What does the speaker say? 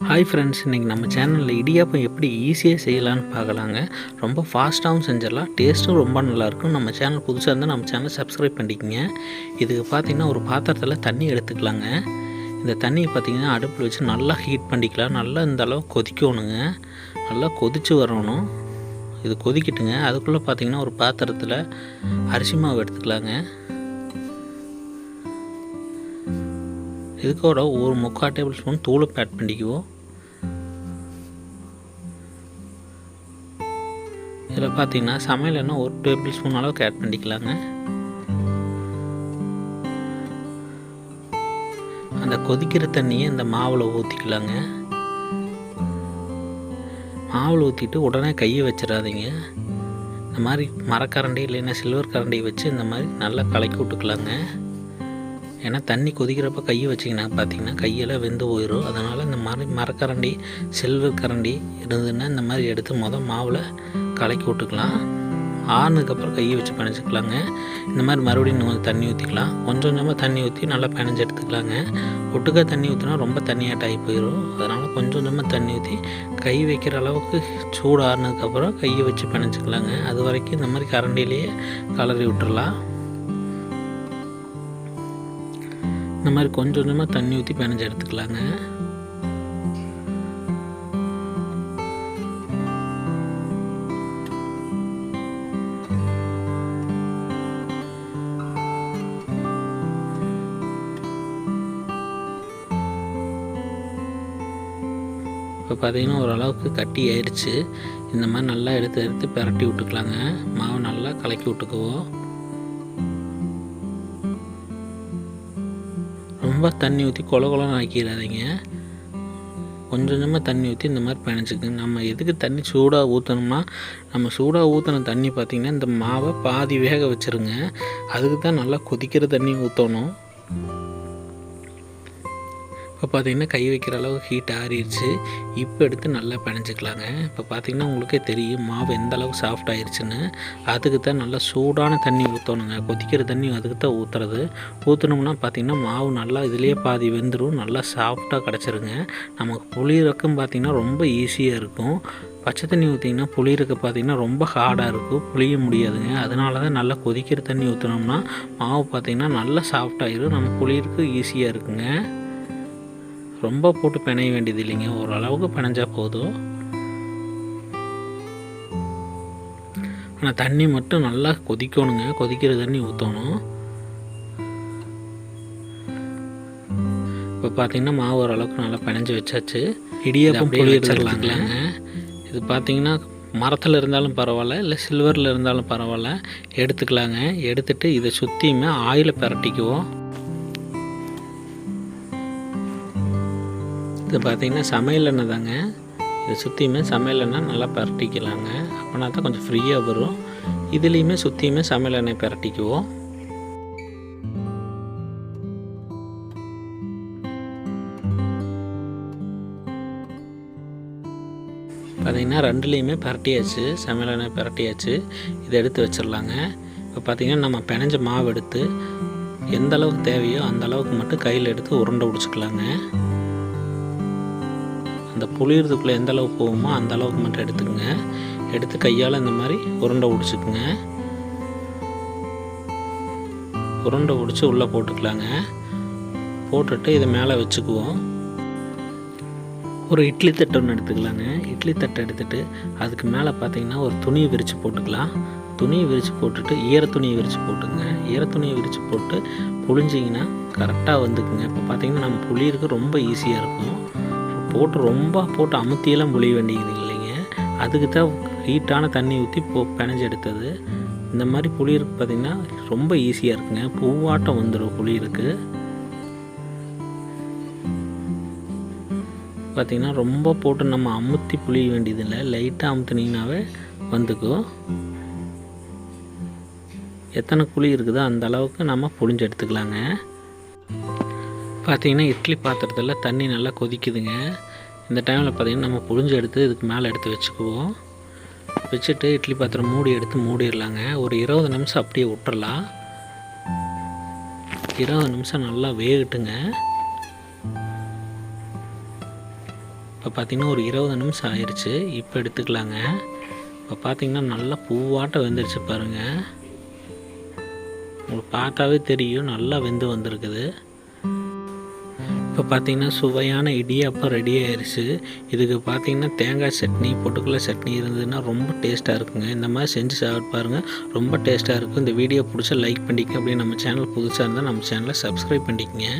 Hi friends, இன்றைக்கி நம்ம சேனலில் இடியாப்பம் எப்படி ஈஸியாக செய்யலான்னு பார்க்கலாங்க. ரொம்ப ஃபாஸ்ட்டாகவும் செஞ்சிடலாம், டேஸ்ட்டும் ரொம்ப நல்லாயிருக்கும். நம்ம சேனல் புதுசாக இருந்தால் நம்ம சேனலை சப்ஸ்கிரைப் பண்ணிக்கோங்க. இதுக்கு பார்த்திங்கன்னா ஒரு பாத்திரத்தில் தண்ணி எடுத்துக்கலாங்க. இந்த தண்ணியை பார்த்திங்கன்னா அடுப்பில் வச்சு நல்லா ஹீட் பண்ணிக்கலாம். நல்லா இந்த அளவு கொதிக்கணுங்க, நல்லா கொதித்து வரணும். இது கொதிக்கிட்டுங்க. அதுக்குள்ளே பார்த்திங்கன்னா ஒரு பாத்திரத்தில் அரிசி மாவு எடுத்துக்கலாங்க. இதுக்கோட ஒரு 3/4 டேபிள் ஸ்பூன் தூளுப்பு ஆட் பண்ணிக்குவோம். இதில் பார்த்தீங்கன்னா சமையல் எண்ணெய் 1 டேபிள் ஸ்பூன் அளவுக்கு ஆட் பண்ணிக்கலாங்க. அந்த கொதிக்கிற தண்ணியை இந்த மாவில் ஊற்றிக்கலாங்க. மாவில் ஊற்றிட்டு உடனே கையை வச்சிடாதீங்க. இந்த மாதிரி மரக்கரண்டி இல்லைன்னா சில்வர் கரண்டி வச்சு இந்த மாதிரி நல்லா கலக்கி விட்டுக்கலாங்க. ஏன்னா தண்ணி கொதிக்கிறப்ப கையை வச்சிங்கன்னா பார்த்தீங்கன்னா கையெல்லாம் வெந்து போயிடும். அதனால் இந்த மாதிரி மரக்கரண்டி சில்வர் கரண்டி இருந்ததுன்னா இந்த மாதிரி எடுத்து மாவில் கலக்கி விட்டுக்கலாம். ஆறுனதுக்கப்புறம் கையை வச்சு பிணைச்சிக்கலாங்க. இந்த மாதிரி மறுபடியும் கொஞ்சம் தண்ணி ஊற்றிக்கலாம். கொஞ்சம் கொஞ்சமாக தண்ணி ஊற்றி நல்லா பிணைஞ்சு எடுத்துக்கலாங்க. ஒட்டுக்கா தண்ணி ஊற்றினா ரொம்ப தண்ணியாட்ட ஆகி போயிடும். அதனால் கொஞ்சம் கொஞ்சமாக தண்ணி ஊற்றி கை வைக்கிற அளவுக்கு சூடு ஆறுனதுக்கப்புறம் கையை வச்சு பிணைச்சிக்கலாங்க. அது வரைக்கும் இந்த மாதிரி கரண்டிலேயே கலரி விட்டுறலாம். இந்த மாதிரி கொஞ்சம் கொஞ்சமாக தண்ணி ஊற்றி பிணைஞ்சு எடுத்துக்கலாங்க. இப்போ பார்த்தீங்கன்னா ஓரளவுக்கு கட்டி ஆயிடுச்சு. இந்த மாதிரி நல்லா எடுத்து பிரட்டி விட்டுக்கலாங்க. மாவு நல்லா கலக்கி விட்டுக்குவோம். ரொம்ப தண்ணி ஊற்றி கொலன்னு ஆக்கிடாதீங்க. கொஞ்சம் கொஞ்சமாக தண்ணி ஊற்றி இந்த மாதிரி பிணைச்சிக்கங்க. நம்ம எதுக்கு தண்ணி சூடாக ஊற்றணும்னா, நம்ம சூடாக ஊற்றின தண்ணி பார்த்திங்கன்னா இந்த மாவை பாதி வேக வச்சுருங்க. அதுக்கு தான் நல்லா கொதிக்கிற தண்ணி ஊற்றணும். இப்போ பார்த்திங்கன்னா கை வைக்கிற அளவுக்கு ஹீட் ஆறிடுச்சு. இப்போ எடுத்து நல்லா பிணைஞ்சிக்கலாங்க. இப்போ பார்த்திங்கன்னா உங்களுக்கே தெரியும் மாவு எந்த அளவுக்கு சாஃப்ட் ஆயிடுச்சுன்னு. அதுக்கு தான் நல்லா சூடான தண்ணி ஊற்றணுங்க. கொதிக்கிற தண்ணி அதுக்கு தான் ஊற்றுறது. ஊற்றினோம்னா பார்த்திங்கன்னா மாவு நல்லா இதிலே பாதி வெந்துடும், நல்லா சாஃப்டாக கிடச்சிருங்க. நமக்கு புளியறக்கும் பார்த்திங்கன்னா ரொம்ப ஈஸியாக இருக்கும். பச்சை தண்ணி ஊற்றிங்கன்னா புளியறக்க பார்த்திங்கன்னா ரொம்ப ஹார்டாக இருக்கும், புளிய முடியாதுங்க. அதனால தான் நல்லா கொதிக்கிற தண்ணி ஊற்றினோம்னா மாவு பார்த்திங்கன்னா நல்லா சாஃப்டாகிடும், நம்ம புளியறக்கு ஈஸியாக இருக்குங்க. ரொம்ப போட்டு பிணைய வேண்டியது இல்லைங்க, ஓரளவுக்கு பிணைஞ்சால் போதும். ஆனால் தண்ணி மட்டும் நல்லா கொதிக்கணுங்க. கொதிக்கிற தண்ணி ஊற்றணும். இப்போ பார்த்திங்கன்னா மாவு ஓரளவுக்கு நல்லா பிணைஞ்சு வச்சாச்சு. இடியாப்பம் புளி வச்சிடலாங்க. இது பார்த்திங்கன்னா மரத்தில் இருந்தாலும் பரவாயில்ல, இல்லை சில்வரில் இருந்தாலும் பரவாயில்ல, எடுத்துக்கலாங்க. எடுத்துகிட்டு இதை சுற்றியுமே ஆயிலை பிரட்டிக்குவோம். இது பார்த்திங்கன்னா சமையல் எண்ணெய் தாங்க. இதை சுற்றியுமே சமையல் எண்ணெய் நல்லா பிரட்டிக்கலாங்க. அப்படின்னா தான் கொஞ்சம் ஃப்ரீயாக வரும். இதுலேயுமே சுற்றியுமே சமையல் எண்ணெய் பிரட்டிக்குவோம். பார்த்திங்கன்னா ரெண்டுலேயுமே பிரட்டியாச்சு, சமையல் எண்ணெய் பிரட்டியாச்சு. இதை எடுத்து வச்சிடலாங்க. இப்போ பார்த்திங்கன்னா நம்ம பிணைஞ்ச மாவு எடுத்து எந்த அளவுக்கு தேவையோ அந்த அளவுக்கு மட்டும் கையில் எடுத்து உருண்டை பிடிச்சிக்கலாங்க. அந்த புளியறதுக்குள்ளே எந்த அளவுக்கு போகுமோ அந்த அளவுக்கு மட்டும் எடுத்துக்கோங்க. எடுத்து கையால் இந்த மாதிரி உருண்டை பிடிச்சிக்குங்க. உருண்டை பிடிச்சி உள்ளே போட்டுக்கலாங்க. போட்டுட்டு இதை மேலே வச்சுக்குவோம். ஒரு இட்லி தட்டு ஒன்று எடுத்துக்கலாங்க. இட்லி தட்டை எடுத்துகிட்டு அதுக்கு மேலே பார்த்திங்கன்னா ஒரு துணியை விரித்து போட்டுக்கலாம். துணியை விரித்து போட்டுட்டு ஈர துணியை விரித்து போட்டுங்க. ஈர துணியை விரித்து போட்டு புழிஞ்சிங்கன்னா கரெக்டாக வந்துக்குங்க. இப்போ பார்த்திங்கன்னா நம்ம புளியறதுக்கு ரொம்ப ஈஸியாக இருக்கும். ரொம்ப போட்டு அமுத்தியெல்லாம் புளிய வேண்டியது இல்லைங்க. அதுக்கு தான் ஹீட்டான தண்ணி ஊற்றி பிணைஞ்சு எடுத்தது. இந்த மாதிரி புளியருக்கு பார்த்திங்கன்னா ரொம்ப ஈஸியாக இருக்குங்க. பூவாட்டம் வந்துடும் புளியருக்கு. பார்த்திங்கன்னா ரொம்ப போட்டு நம்ம அமுத்தி புளிய வேண்டியதில்லை, லைட்டாக அமுத்துனீங்கன்னாவே வந்துக்கும். எத்தனை புளி இருக்குதோ அந்த அளவுக்கு நம்ம புளிஞ்சு எடுத்துக்கலாங்க. பார்த்திங்கன்னா இட்லி பாத்திரத்தில் தண்ணி நல்லா கொதிக்குதுங்க. இந்த டைமில் பார்த்திங்கன்னா நம்ம புழிஞ்சு எடுத்து இதுக்கு மேலே எடுத்து வச்சுக்குவோம். வச்சுட்டு இட்லி பாத்திரம் எடுத்து மூடிடலாங்க. ஒரு 20 நிமிஷம் அப்படியே விட்டுறலாம். 20 நிமிஷம் நல்லா வேகட்டுங்க. இப்போ பார்த்திங்கன்னா ஒரு 20 நிமிஷம் ஆயிடுச்சு. இப்போ எடுத்துக்கலாங்க. இப்போ பார்த்திங்கன்னா நல்லா பூவாட்டம் வெந்துருச்சு பாருங்கள். உங்களுக்கு பார்த்தாவே தெரியும் நல்லா வெந்து வந்திருக்குது. இப்போ பார்த்திங்கன்னா சுவையான இடியாப்பம் ரெடி ஆயிடுச்சு. இதுக்கு பார்த்திங்கன்னா தேங்காய் சட்னி, பொட்டுக்கடலை சட்னி இருந்ததுன்னா ரொம்ப டேஸ்ட்டாக இருக்குங்க. இந்த மாதிரி செஞ்சு சாப்பிட்டு பாருங்கள், ரொம்ப டேஸ்ட்டாக இருக்கும். இந்த வீடியோ பிடிச்சா லைக் பண்ணிக்கங்க. அப்படியே நம்ம சேனல் புதுசாக இருந்தால் நம்ம சேனலை சப்ஸ்கிரைப் பண்ணிக்கங்க.